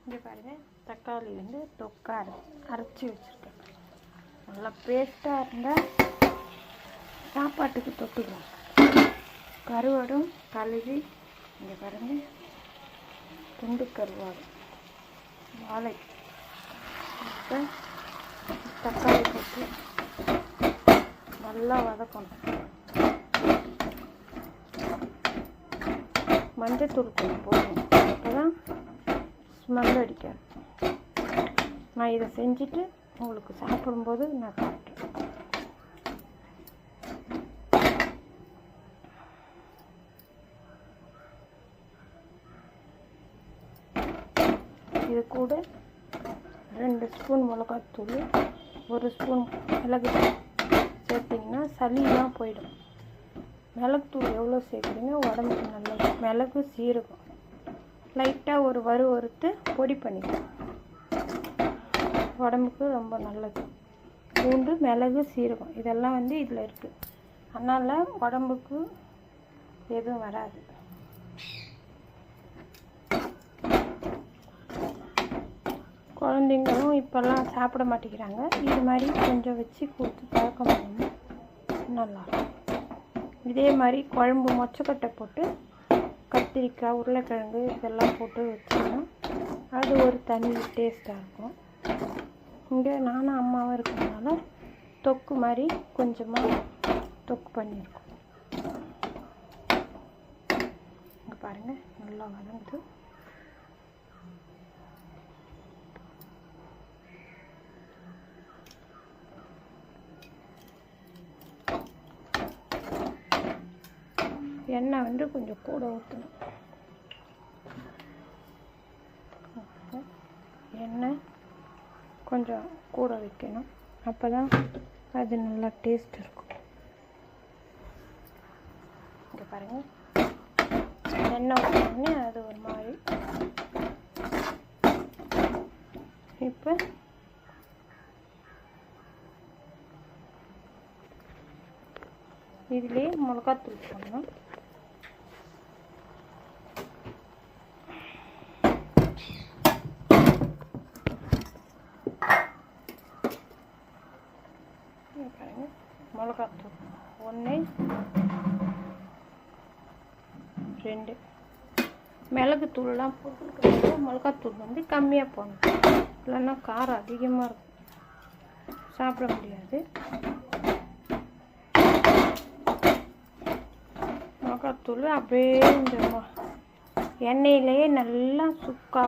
இங்கே பாருங்கள், தக்காளி வந்து தொக்கா அரைச்சி வச்சுருக்கேன். நல்லா பேஸ்ட்டாக இருந்தால் சாப்பாட்டுக்கு தொட்டுக்கலாம். கருவாடும் கழுவி இங்கே பாருங்கள், துண்டு கருவாடு, வாழை, இப்போ தக்காளி போட்டு நல்லா வதக்கணும். மஞ்சத்தூள் கொஞ்சம் போடணும், அப்போ தான் ஸ்மெல் அடிக்காது. நான் இதை செஞ்சுட்டு உங்களுக்கு சாப்பிடும்போது நான் காட்டுறேன். இது கூட 2 ஸ்பூன் மிளகாத்தூள், 1 ஸ்பூன் மிளகு சேர்த்திங்கன்னா சளியெலாம் போயிடும். மிளகுத்தூள் எவ்வளோ சேர்க்குறீங்க உடம்புக்கு நல்லது. மிளகு சீரகம் லைட்டாக ஒரு வறுத்து பொடி பண்ணிக்கலாம், உடம்புக்கு ரொம்ப நல்லது. பூண்டு, மிளகு, சீரகம் இதெல்லாம் வந்து இதில் இருக்குது. அதனால் உடம்புக்கு எதுவும் வராது. குழந்தைங்களும் இப்போல்லாம் சாப்பிட மாட்டேங்கிறாங்க. இது மாதிரி கொஞ்சம் வச்சு கொடுத்து பழக்கம் பண்ணணும், நல்லாயிருக்கும். இதே மாதிரி குழம்பு மொச்சக்கொட்டை போட்டு கத்திரிக்காய், உருளைக்கிழங்கு இதெல்லாம் போட்டு வச்சோன்னா அது ஒரு தனி டேஸ்ட்டாக இருக்கும். இங்கே நானும் அம்மாவும் இருக்கிறதுனால தொக்கு மாதிரி கொஞ்சமாக தொக்கு பண்ணியிருக்கோம். இங்கே பாருங்கள், நல்லா வதங்குது. எண்ணெய் வந்து கொஞ்சம் கூட ஊற்றணும். எண்ணெய் கொஞ்சம் கூட வைக்கணும், அப்போ தான் அது நல்லா டேஸ்ட் இருக்கும். இங்கே பாருங்கள், எண்ணெய் ஊற்றினோடனே அது ஒரு மாதிரி. இப்போ இதுலேயே மிளகாத்தூள் போடணும். பாருங்கள், மிளகாத்தூள் 1 2 மிளகுத்தூள்லாம் போட்டுருக்கிறது. மிளகாத்தூள் வந்து கம்மியாக போடணும், இல்லைன்னா காரம் அதிகமாக இருக்கும், சாப்பிட முடியாது. மிளகாத்தூள் அப்படியே இந்த எண்ணெயிலேயே நல்லா சுக்கா